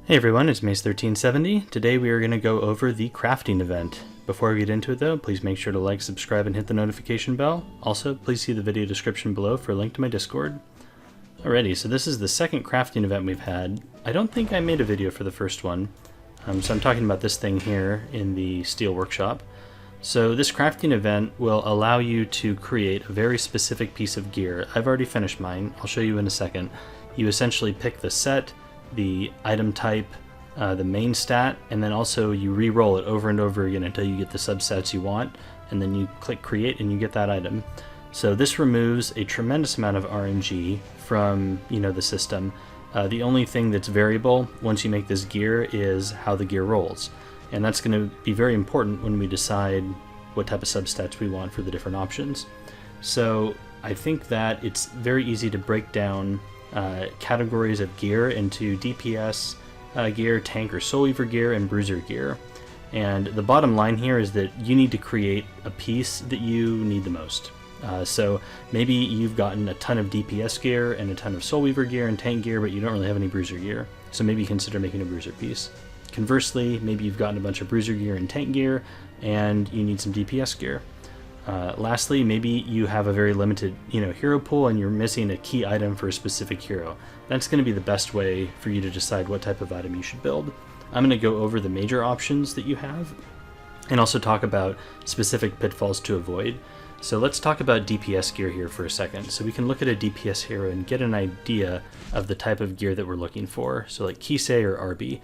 Hey everyone, it's Mace1370. Today we are going to go over the crafting event. Before we get into it though, please make sure to like, subscribe, and hit the notification bell. Also, please see the video description below for a link to my Discord. Alrighty, so this is the second crafting event we've had. I don't think I made a video for the first one, so I'm talking about this thing here in the Steel Workshop. So this crafting event will allow you to create a very specific piece of gear. I've already finished mine, I'll show you in a second. You essentially pick the set, the item type, the main stat, and then also you re-roll it over and over again until you get the substats you want, and then you click create and you get that item. So this removes a tremendous amount of RNG from the system. The only thing that's variable once you make this gear is how the gear rolls, and that's going to be very important when we decide what type of substats we want for the different options. So I think that it's very easy to break down categories of gear into DPS gear, tank or soul weaver gear, and bruiser gear. And the bottom line here is that you need to create a piece that you need the most. So maybe you've gotten a ton of DPS gear and a ton of soul weaver gear and tank gear, but you don't really have any bruiser gear. So maybe consider making a bruiser piece. Conversely, maybe you've gotten a bunch of bruiser gear and tank gear and you need some DPS gear. Lastly, maybe you have a very limited hero pool and you're missing a key item for a specific hero. That's going to be the best way for you to decide what type of item you should build. I'm going to go over the major options that you have and also talk about specific pitfalls to avoid. So let's talk about DPS gear here for a second. So we can look at a DPS hero and get an idea of the type of gear that we're looking for. So like Kisei or RB.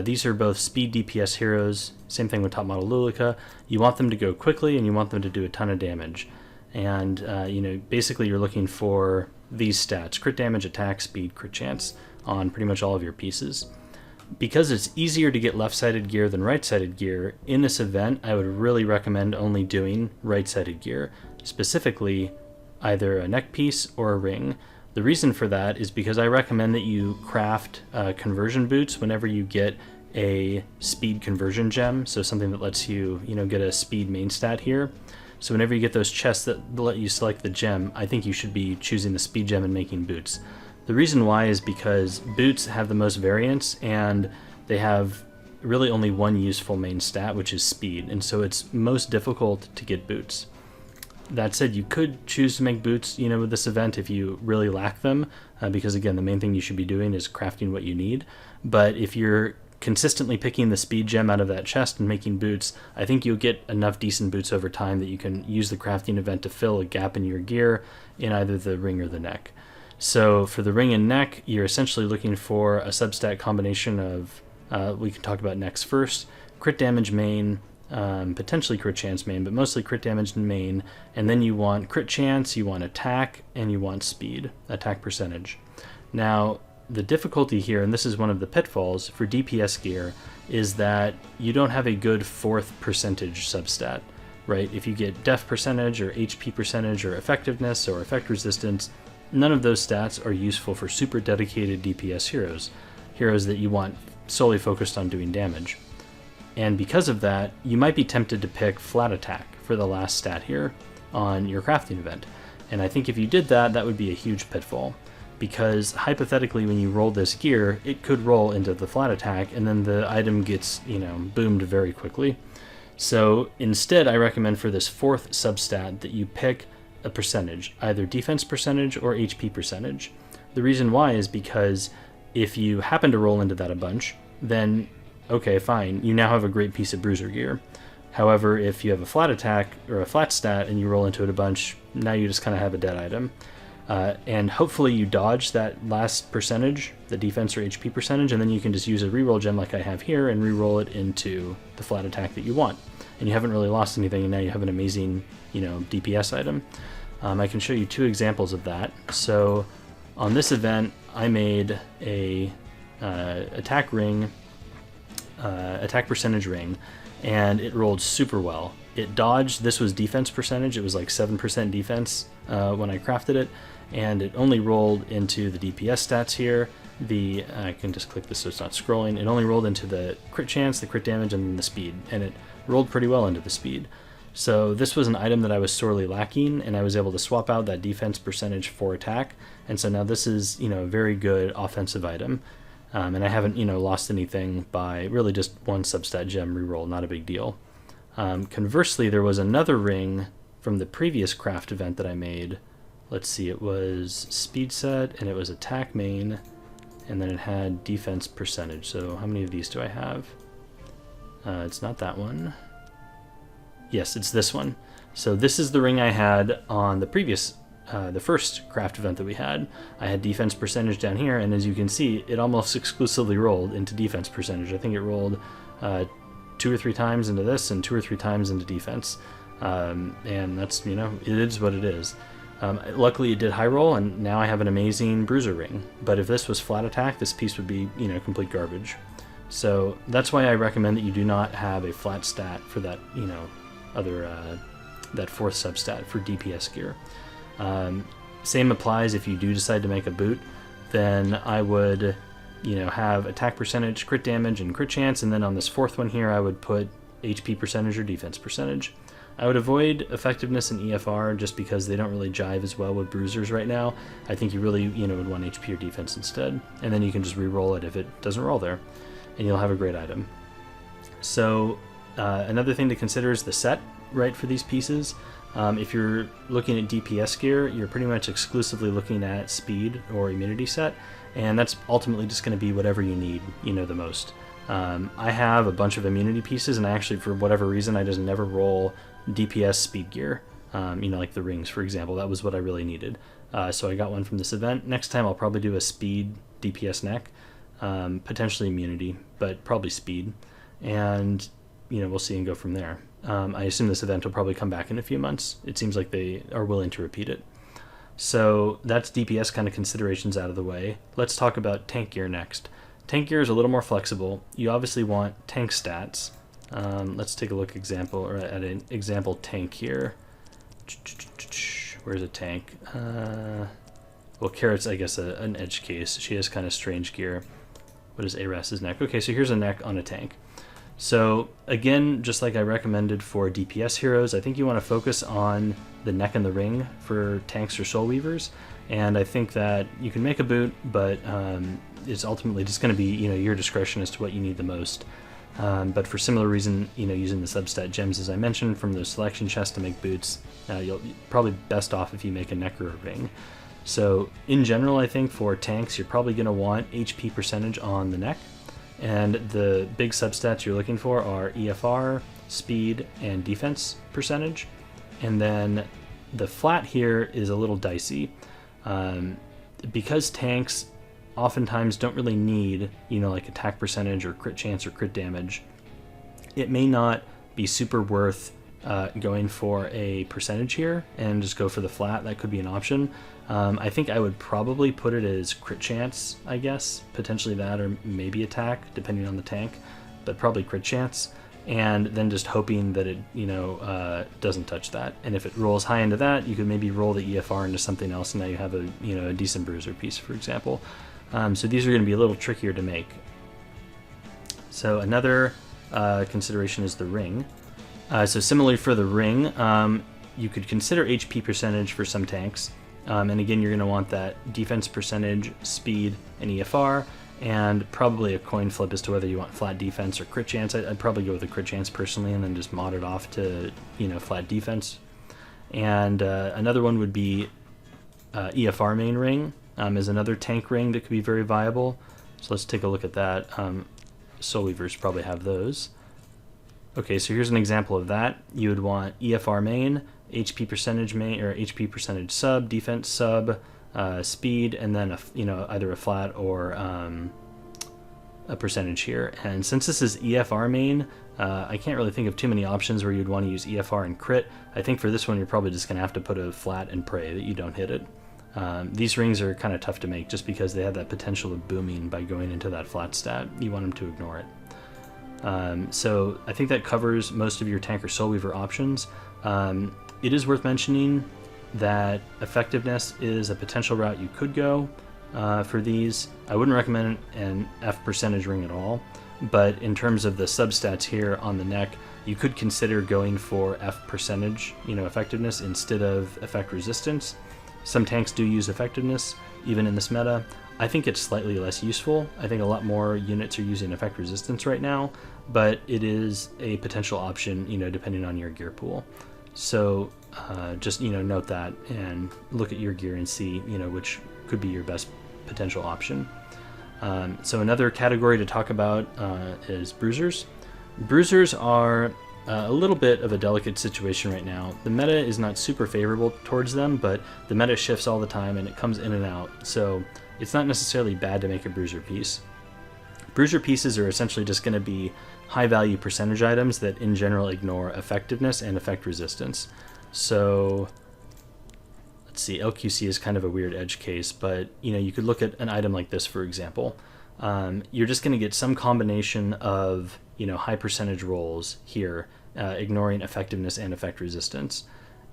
These are both speed DPS heroes, same thing with top model Lulika. You want them to go quickly and you want them to do a ton of damage. And basically you're looking for these stats: crit damage, attack, speed, crit chance on pretty much all of your pieces. Because it's easier to get left-sided gear than right-sided gear, in this event I would really recommend only doing right-sided gear, specifically either a neck piece or a ring. The reason for that is because I recommend that you craft conversion boots whenever you get a speed conversion gem, so something that lets you, get a speed main stat here. So whenever you get those chests that let you select the gem, I think you should be choosing the speed gem and making boots. The reason why is because boots have the most variance and they have really only one useful main stat, which is speed, and so it's most difficult to get boots. That said, you could choose to make boots, with this event if you really lack them, because again, the main thing you should be doing is crafting what you need. But if you're consistently picking the speed gem out of that chest and making boots, I think you'll get enough decent boots over time that you can use the crafting event to fill a gap in your gear in either the ring or the neck. So for the ring and neck, you're essentially looking for a substat combination of, we can talk about necks first, crit damage main, potentially crit chance main, but mostly crit damage main, and then you want crit chance, you want attack, and you want speed, attack percentage. Now, the difficulty here, and this is one of the pitfalls for DPS gear, is that you don't have a good fourth percentage substat, right? If you get def percentage or HP percentage or effectiveness or effect resistance, none of those stats are useful for super dedicated DPS heroes that you want solely focused on doing damage. And because of that, you might be tempted to pick flat attack for the last stat here on your crafting event. And I think if you did that, that would be a huge pitfall, because hypothetically when you roll this gear, it could roll into the flat attack and then the item gets, boomed very quickly. So instead, I recommend for this fourth substat that you pick a percentage, either defense percentage or HP percentage. The reason why is because if you happen to roll into that a bunch, then okay, fine, you now have a great piece of bruiser gear. However, if you have a flat attack or a flat stat and you roll into it a bunch, now you just kind of have a dead item. And hopefully you dodge that last percentage, the defense or HP percentage, and then you can just use a reroll gem like I have here and reroll it into the flat attack that you want. And you haven't really lost anything, and now you have an amazing, DPS item. I can show you two examples of that. So on this event, I made a attack ring, attack percentage ring, and it rolled super well. It dodged, this was defense percentage, it was like 7% defense when I crafted it, and it only rolled into the DPS stats here. I can just click this so it's not scrolling. It only rolled into the crit chance, the crit damage, and then the speed, and it rolled pretty well into the speed. So this was an item that I was sorely lacking, and I was able to swap out that defense percentage for attack, and so now this is a very good offensive item. And I haven't, lost anything by really just one substat gem reroll, not a big deal. Conversely, there was another ring from the previous craft event that I made. Let's see, it was speed set, and it was attack main, and then it had defense percentage. So how many of these do I have? It's not that one. Yes, it's this one. So this is the ring I had on the previous, the first craft event that we had. I had defense percentage down here, and as you can see, it almost exclusively rolled into defense percentage. I think it rolled 2 or 3 times into this and 2 or 3 times into defense. And that's, it is what it is. Luckily it did high roll, and now I have an amazing bruiser ring. But if this was flat attack, this piece would be, complete garbage. So that's why I recommend that you do not have a flat stat for that, that fourth substat for DPS gear. Same applies if you do decide to make a boot. Then I would, have attack percentage, crit damage, and crit chance, and then on this fourth one here I would put HP percentage or defense percentage. I would avoid effectiveness and EFR just because they don't really jive as well with bruisers right now. I think you really, would want HP or defense instead, and then you can just re-roll it if it doesn't roll there, and you'll have a great item. So another thing to consider is the set, right, for these pieces. If you're looking at DPS gear, you're pretty much exclusively looking at speed or immunity set, and that's ultimately just going to be whatever you need, the most. I have a bunch of immunity pieces, and I actually, for whatever reason, I just never roll DPS speed gear, like the rings, for example. That was what I really needed. So I got one from this event. Next time I'll probably do a speed DPS neck, potentially immunity, but probably speed, and we'll see and go from there. I assume this event will probably come back in a few months. It seems like they are willing to repeat it. So that's DPS kind of considerations out of the way. Let's talk about tank gear next. Tank gear is a little more flexible. You obviously want tank stats. Let's take a look at an example tank here. Where's a tank? Well, Carrot's, I guess, an edge case. She has kind of strange gear. What is Aras's neck? Okay, so here's a neck on a tank. So again, just like I recommended for DPS heroes, I think you want to focus on the neck and the ring for tanks or soul weavers. And I think that you can make a boot, but it's ultimately just going to be, your discretion as to what you need the most. But for similar reason, using the substat gems, as I mentioned, from the selection chest to make boots, you'll probably best off if you make a neck or a ring. So in general, I think for tanks, you're probably going to want HP percentage on the neck. And the big substats you're looking for are EFR, speed, and defense percentage. And then the flat here is a little dicey. Because tanks oftentimes don't really need, like attack percentage or crit chance or crit damage, it may not be super worth going for a percentage here and just go for the flat. That could be an option. I think I would probably put it as crit chance, I guess, potentially that, or maybe attack, depending on the tank, but probably crit chance, and then just hoping that it, doesn't touch that. And if it rolls high into that, you could maybe roll the EFR into something else, and now you have a decent bruiser piece, for example. So these are going to be a little trickier to make. So another consideration is the ring. So similarly for the ring, you could consider HP percentage for some tanks. And again, you're going to want that defense percentage, speed, and EFR, and probably a coin flip as to whether you want flat defense or crit chance. I'd probably go with the crit chance personally, and then just mod it off to, flat defense. And another one would be EFR main ring is another tank ring that could be very viable. So let's take a look at that. Soul Weavers probably have those. Okay, so here's an example of that. You would want EFR main, HP percentage main, or HP percentage sub, defense sub, speed, and then either a flat or a percentage here. And since this is EFR main, I can't really think of too many options where you'd want to use EFR and crit. I think for this one, you're probably just going to have to put a flat and pray that you don't hit it. These rings are kind of tough to make just because they have that potential of booming by going into that flat stat. You want them to ignore it. So I think that covers most of your tank or soul weaver options. It is worth mentioning that effectiveness is a potential route you could go for these. I wouldn't recommend an F percentage ring at all, but in terms of the substats here on the neck, you could consider going for F percentage, effectiveness instead of effect resistance. Some tanks do use effectiveness, even in this meta. I think it's slightly less useful. I think a lot more units are using effect resistance right now, but it is a potential option, depending on your gear pool. So just, note that and look at your gear and see, which could be your best potential option. So another category to talk about is bruisers. Bruisers are a little bit of a delicate situation right now. The meta is not super favorable towards them, but the meta shifts all the time and it comes in and out. So it's not necessarily bad to make a bruiser piece. Bruiser pieces are essentially just going to be high value percentage items that in general ignore effectiveness and effect resistance. So let's see, LQC is kind of a weird edge case, but you could look at an item like this, for example. You're just going to get some combination of high percentage rolls here, ignoring effectiveness and effect resistance.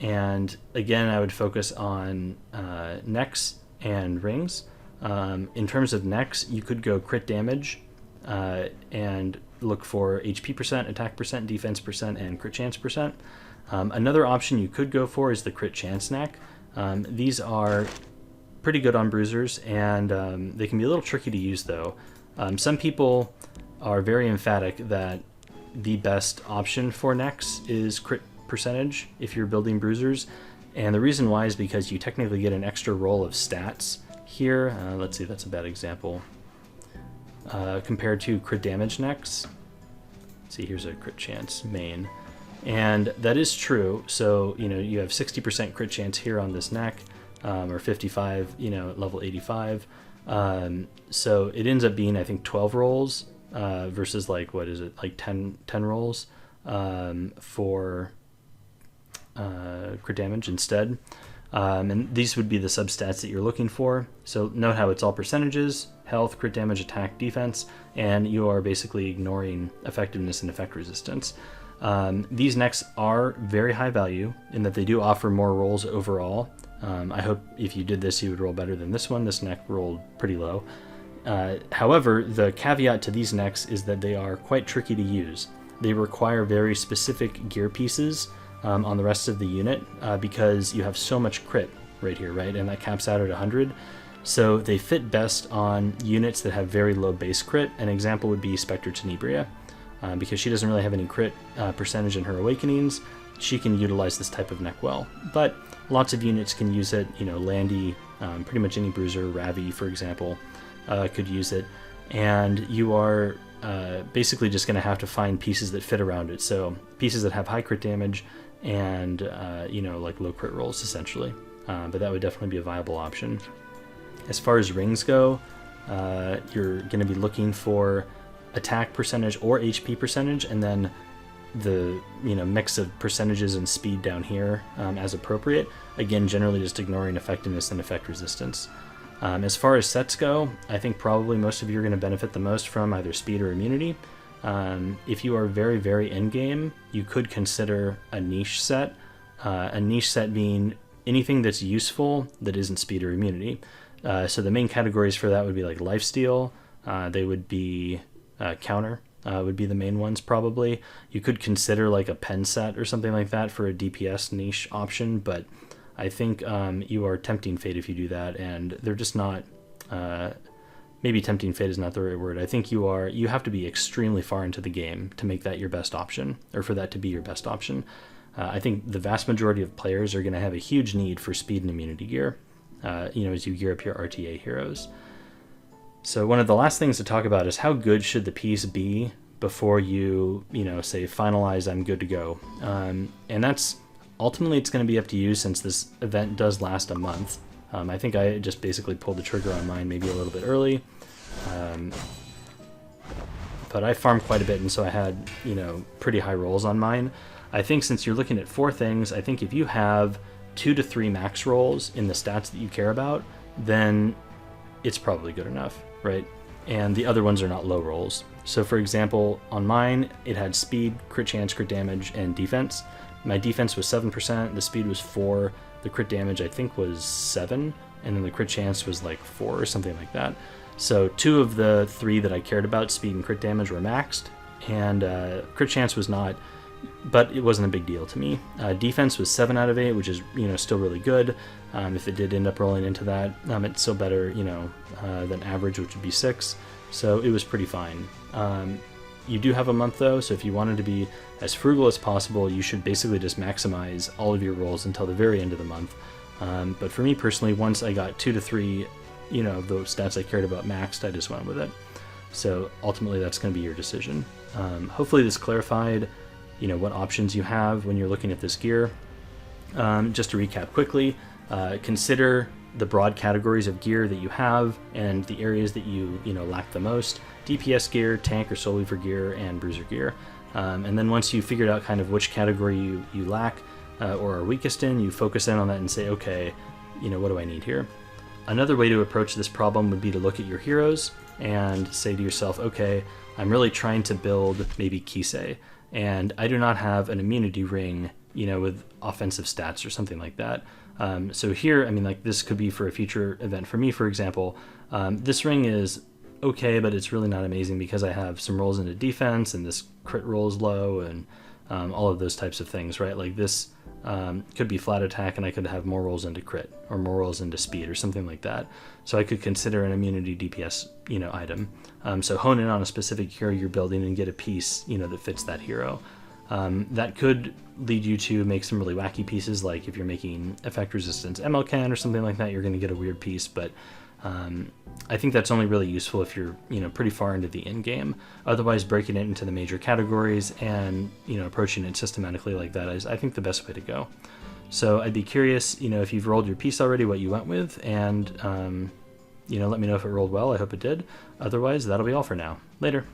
And again, I would focus on necks and rings. In terms of necks, you could go crit damage and look for HP percent, attack percent, defense percent, and crit chance percent. Another option you could go for is the crit chance neck. These are pretty good on bruisers, and they can be a little tricky to use though. Some people are very emphatic that the best option for necks is crit percentage if you're building bruisers, and the reason why is because you technically get an extra roll of stats here. Let's see, that's a bad example. Compared to crit damage necks. Let's see, here's a crit chance main. And that is true. So, you have 60% crit chance here on this neck, or 55, at level 85. So it ends up being, I think, 12 rolls versus like 10 rolls for crit damage instead. And these would be the substats that you're looking for. So note how it's all percentages: health, crit damage, attack, defense, and you are basically ignoring effectiveness and effect resistance. These necks are very high value in that they do offer more rolls overall. I hope if you did this, you would roll better than this one. This neck rolled pretty low. However, the caveat to these necks is that they are quite tricky to use. They require very specific gear pieces on the rest of the unit because you have so much crit right here, right? And that caps out at 100. So they fit best on units that have very low base crit. An example would be Spectre Tenebria. Because she doesn't really have any crit percentage in her awakenings, she can utilize this type of neck well. But lots of units can use it. Landy, pretty much any bruiser, Ravi, for example, could use it. And you are basically just going to have to find pieces that fit around it. So pieces that have high crit damage and, like low crit rolls, essentially. But that would definitely be a viable option. As far as rings go, you're going to be looking for attack percentage or HP percentage, and then the mix of percentages and speed down here as appropriate. Again, generally just ignoring effectiveness and effect resistance. As far as sets go, I think probably most of you are going to benefit the most from either speed or immunity. If you are very, very endgame, you could consider a niche set. A niche set being anything that's useful that isn't speed or immunity. So the main categories for that would be like lifesteal. They would be counter would be the main ones probably. You could consider like a pen set or something like that for a DPS niche option, but I think you are tempting fate if you do that, and they're just not. Maybe tempting fate is not the right word. I think you have to be extremely far into the game to make that your best option, or for that to be your best option. I think the vast majority of players are going to have a huge need for speed and immunity gear, as you gear up your RTA heroes. So one of the last things to talk about is how good should the piece be before you, say finalize, I'm good to go. And that's ultimately, it's going to be up to you since this event does last a month. I think I just basically pulled the trigger on mine maybe a little bit early. But I farmed quite a bit, and so I had, pretty high rolls on mine. I think since you're looking at 4 things, I think if you have 2 to 3 max rolls in the stats that you care about, then it's probably good enough, right? And the other ones are not low rolls. So for example, on mine, it had speed, crit chance, crit damage, and defense. My defense was 7%, the speed was 4, the crit damage I think was 7, and then the crit chance was like 4 or something like that. So 2 of the 3 that I cared about, speed and crit damage, were maxed, and crit chance was not. but it wasn't a big deal to me. Defense was 7 out of 8, which is, you know, still really good. If it did end up rolling into that, it's still better, you know, than average, which would be 6. So it was pretty fine. You do have a month though, so if you wanted to be as frugal as possible, you should basically just maximize all of your rolls until the very end of the month. But for me personally, once I got 2 to 3, you know, those stats I cared about maxed, I just went with it. So ultimately that's going to be your decision. Hopefully this clarified, you know, what options you have when you're looking at this gear. Just to recap quickly, consider the broad categories of gear that you have and the areas that you lack the most: DPS gear, tank or soul weaver gear, and bruiser gear. And then once you figured out kind of which category you lack or are weakest in, you focus in on that and say, okay, you know, what do I need here? Another way to approach this problem would be to look at your heroes and say to yourself, okay, I'm really trying to build maybe Kisei, and I do not have an immunity ring, you know, with offensive stats or something like that. So here, I mean, like, this could be for a future event for me, for example. This ring is okay, but it's really not amazing because I have some rolls into defense and this crit roll is low and all of those types of things, right? Like this could be flat attack and I could have more rolls into crit or more rolls into speed or something like that. So I could consider an immunity DPS, you know, item. So hone in on a specific hero you're building and get a piece, you know, that fits that hero. That could lead you to make some really wacky pieces, like if you're making effect resistance MLCan or something like that, you're going to get a weird piece, but I think that's only really useful if you're, you know, pretty far into the end game. Otherwise, breaking it into the major categories and, you know, approaching it systematically like that is, I think, the best way to go. So I'd be curious, you know, if you've rolled your piece already, what you went with, and, you know, let me know if it rolled well. I hope it did. Otherwise, that'll be all for now. Later.